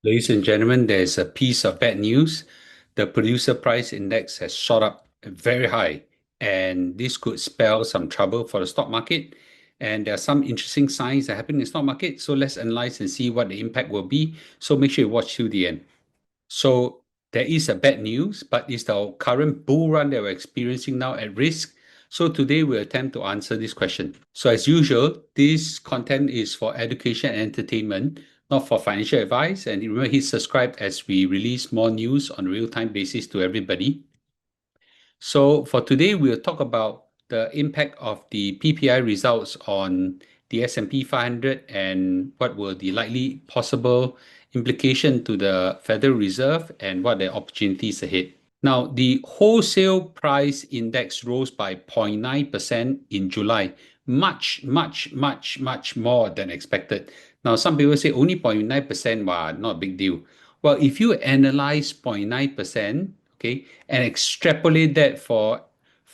Ladies and gentlemen, there's a piece of bad news. The producer price index has shot up very high, and this could spell some trouble for the stock market. And there are some interesting signs that happen in the stock market. So let's analyze and see what the impact will be. So make sure you watch till the end. So there is a bad news, but is the current bull run that we're experiencing now at risk? So today we'll attempt to answer this question. So as usual, this content is for education and entertainment, not for financial advice. And remember, hit subscribe as we release more news on a real-time basis to everybody. So for today, we'll talk about the impact of the PPI results on the S&P 500 and what were the likely possible implication to the Federal Reserve and what the opportunities ahead. Now, the wholesale price index rose by 0.9% in July, much more than expected. Now, some people say only 0.9%, wow, not a big deal. Well, if you analyze 0.9%, okay, and extrapolate that for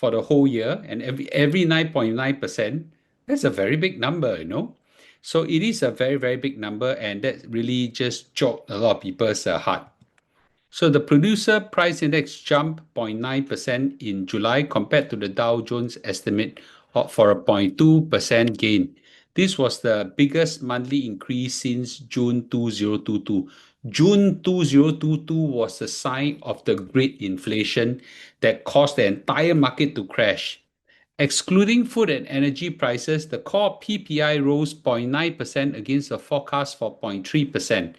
the whole year, and every 9.9%, that's a very big number, you know. So it is a very big number, and that really just jolt a lot of people's heart. So the producer price index jumped 0.9% in July compared to the Dow Jones estimate for a 0.2% gain. This was the biggest monthly increase since June 2022. June 2022 was the sign of the great inflation that caused the entire market to crash. Excluding food and energy prices, the core PPI rose 0.9% against a forecast for 0.3%.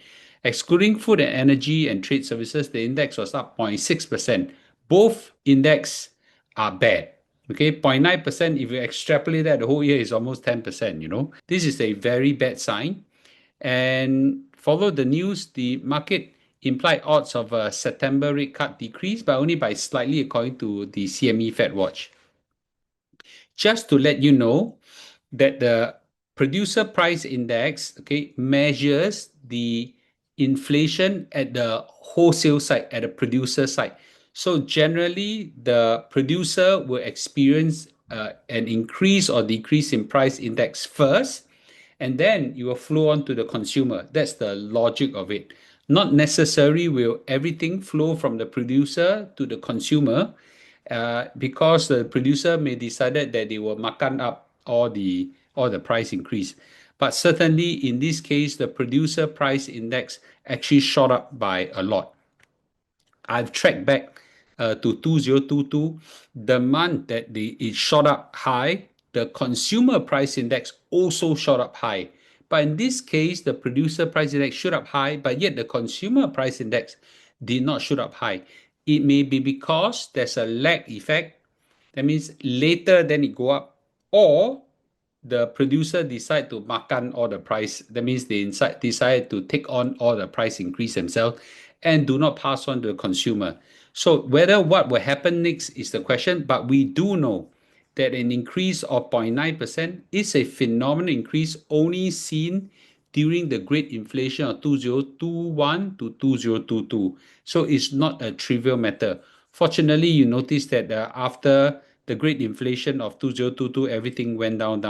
Excluding food and energy and trade services, the index was up 0.6%. Both index are bad. Okay, 0.9%, if you extrapolate that, the whole year is almost 10%, you know. This is a very bad sign. And follow the news, the market implied odds of a September rate cut decreased, but only by slightly according to the CME Fed Watch. Just to let you know that the producer price index, okay, measures the inflation at the wholesale side, at the producer side. So generally, the producer will experience an increase or decrease in price index first, and then you will flow on to the consumer. That's the logic of it. Not necessarily will everything flow from the producer to the consumer, because the producer may decided that they will makan up all the price increase. But certainly in this case, the producer price index actually shot up by a lot. I've tracked back to 2022, the month that it shot up high, the consumer price index also shot up high. But in this case, the producer price index shot up high, but yet the consumer price index did not shoot up high. It may be because there's a lag effect. That means later then it go up, or the producer decide to makan all the price. That means they decide to take on all the price increase themselves and do not pass on to the consumer. So whether what will happen next is the question, but we do know that an increase of 0.9% is a phenomenal increase only seen during the great inflation of 2021 to 2022. So it's not a trivial matter. Fortunately, you notice that after the great inflation of 2022, everything went down.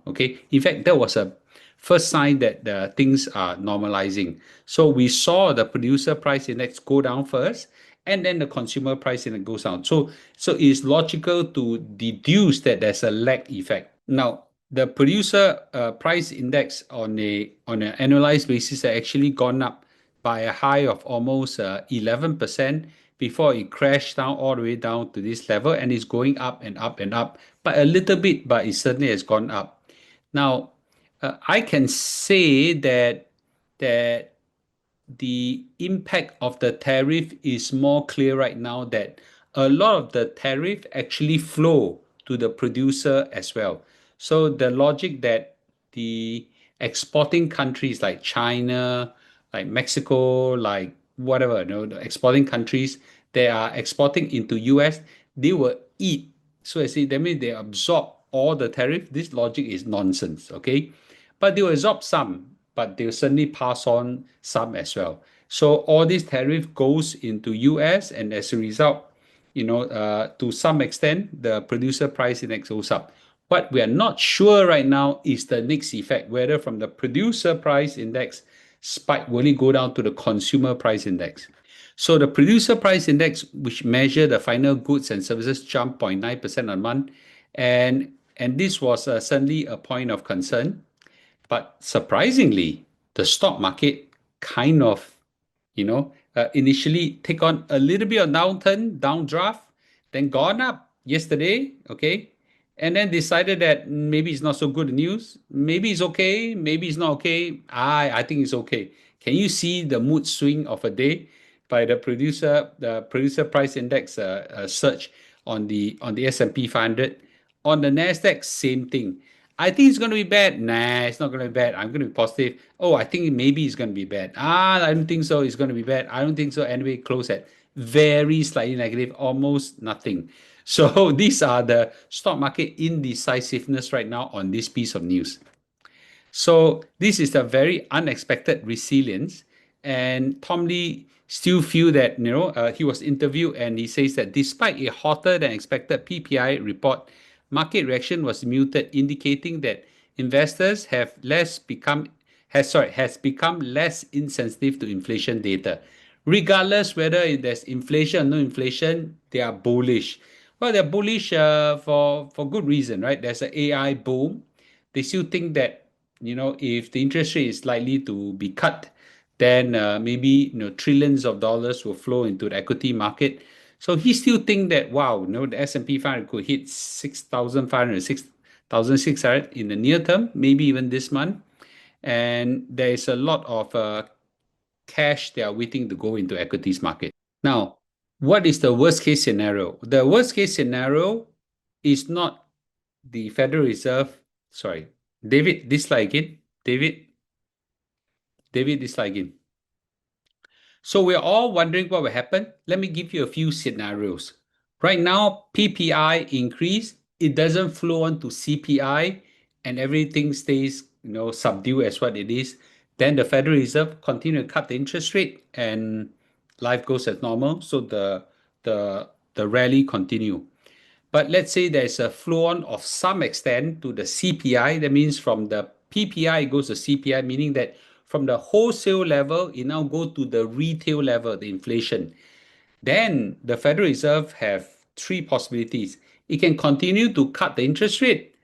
Okay. In fact, that was a first sign that things are normalizing. So we saw the producer price index go down first, and then the consumer price index goes down. So it's logical to deduce that there's a lag effect. Now, the producer price index on an annualized basis has actually gone up by a high of almost 11% before it crashed down all the way down to this level, and it's going up and up and up, but a little bit, but it certainly has gone up. Now, I can say that the impact of the tariff is more clear right now, that a lot of the tariff actually flow to the producer as well. So the logic that the exporting countries like China, like Mexico, like whatever, you know, the exporting countries, they are exporting into US, they will eat. So I say that means they absorb all the tariff. This logic is nonsense, okay? But they will absorb some, but they'll certainly pass on some as well. So all this tariff goes into US, and as a result, to some extent, the producer price index goes up. What we are not sure right now is the next effect, whether from the producer price index, spike, will it go down to the consumer price index? So the producer price index, which measure the final goods and services, jumped 0.9% a month, and this was certainly a point of concern. But surprisingly, the stock market kind of, initially take on a little bit of downdraft, then gone up yesterday, okay, and then decided that maybe it's not so good news. Maybe it's okay, maybe it's not okay. I think it's okay. Can you see the mood swing of a day by the producer price index search on the S&P 500, on the Nasdaq, same thing. I think it's going to be bad. Nah, it's not going to be bad. I'm going to be positive. Oh, I think maybe it's going to be bad. I don't think so. It's going to be bad. I don't think so. Anyway, close at very slightly negative, almost nothing. So these are the stock market indecisiveness right now on this piece of news. So this is a very unexpected resilience. And Tom Lee still feel that, he was interviewed and he says that despite a hotter than expected PPI report, market reaction was muted, indicating that investors has become less insensitive to inflation data. Regardless whether there's inflation or no inflation, they are bullish. Well, they're bullish for good reason, right? There's an AI boom. They still think that if the interest rate is likely to be cut, then maybe trillions of dollars will flow into the equity market. So he still think that wow, the S&P 500 could hit 6,500, 6,600 in the near term, maybe even this month. And there is a lot of cash they are waiting to go into equities market. Now, what is the worst case scenario? The worst case scenario is not the Federal Reserve. Sorry, David, this slide again. David, this slide again. So we're all wondering what will happen. Let me give you a few scenarios. Right now, PPI increase, it doesn't flow on to CPI, and everything stays, subdued as what it is. Then the Federal Reserve continue to cut the interest rate, and life goes as normal. So the rally continue. But let's say there's a flow on of some extent to the CPI. That means from the PPI it goes to CPI, meaning that from the wholesale level, it now go to the retail level, the inflation. Then the Federal Reserve have three possibilities. It can continue to cut the interest rate,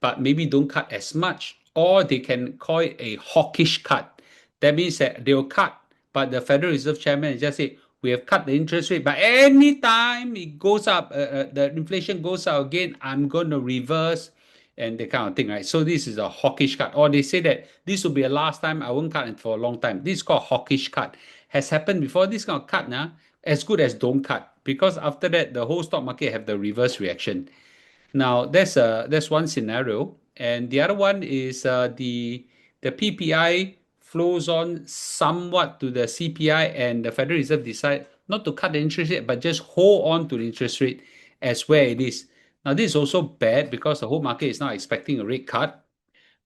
but maybe don't cut as much, or they can call it a hawkish cut. That means that they'll cut, but the Federal Reserve Chairman just say, we have cut the interest rate, but anytime it goes up, the inflation goes up again, I'm going to reverse and the kind of thing, right? So this is a hawkish cut. Or they say that this will be a last time, I won't cut it for a long time. This is called hawkish cut. Has happened before. This kind of cut now, as good as don't cut, because after that, the whole stock market have the reverse reaction. Now, that's one scenario, and the other one is the PPI flows on somewhat to the CPI, and the Federal Reserve decide not to cut the interest rate, but just hold on to the interest rate as where it is. Now, this is also bad because the whole market is now expecting a rate cut,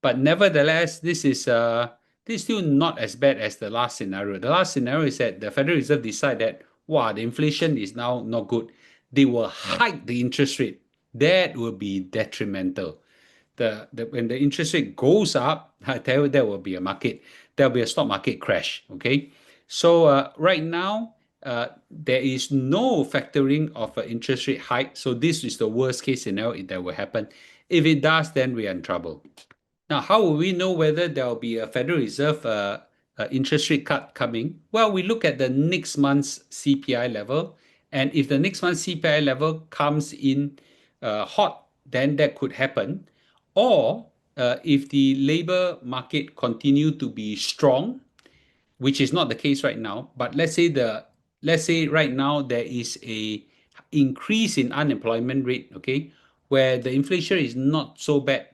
but nevertheless, this is still not as bad as the last scenario. The last scenario is that the Federal Reserve decide that wow, the inflation is now not good. They will hike the interest rate. That will be detrimental. When the interest rate goes up, I tell you, there will be a stock market crash. Okay, so right now there is no factoring of an interest rate hike. So this is the worst case scenario that will happen. If it does, then we are in trouble. Now, how will we know whether there will be a Federal Reserve interest rate cut coming? Well, we look at the next month's CPI level, and if the next month's CPI level comes in hot, then that could happen. Or if the labor market continue to be strong, which is not the case right now. But let's say right now there is a increase in unemployment rate, okay, where the inflation is not so bad.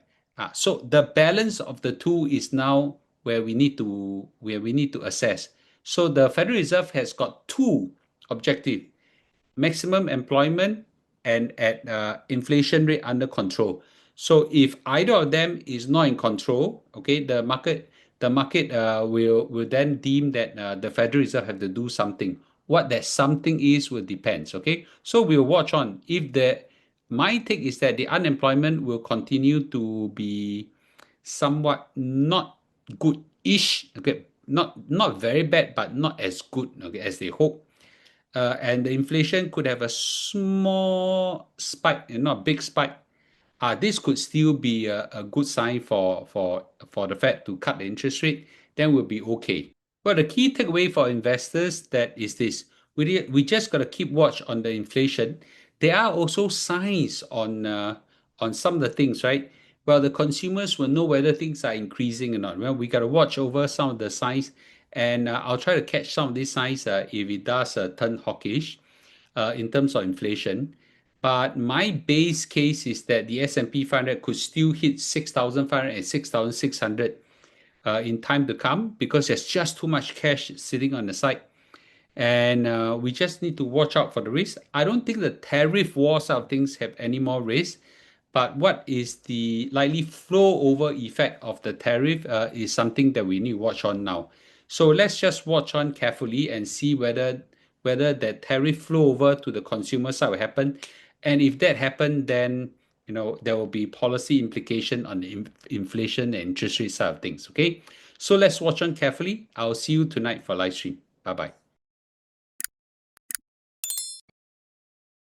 So the balance of the two is now where we need to assess. So the Federal Reserve has got two objectives: maximum employment and at inflation rate under control. So if either of them is not in control, okay, the market will then deem that the Federal Reserve have to do something. What that something is will depends. Okay, so we'll watch on. My take is that the unemployment will continue to be somewhat not good-ish. Okay, not very bad, but not as good, okay, as they hope. And the inflation could have a small spike, and not a big spike. This could still be a good sign for the Fed to cut the interest rate. Then we'll be okay. But the key takeaway for investors that is this: we just got to keep watch on the inflation. There are also signs on some of the things, right? Well, the consumers will know whether things are increasing or not. Well, we got to watch over some of the signs, and I'll try to catch some of these signs if it does turn hawkish in terms of inflation. But my base case is that the S&P 500 could still hit 6,500 and 6,600 in time to come because there's just too much cash sitting on the side. And we just need to watch out for the risk. I don't think the tariff war side of things have any more risk, but what is the likely flow over effect of the tariff is something that we need to watch on now. So let's just watch on carefully and see whether that tariff flow over to the consumer side will happen. And if that happen, then there will be policy implication on the inflation and interest rate side of things. Okay. So let's watch on carefully. I'll see you tonight for live stream. Bye bye.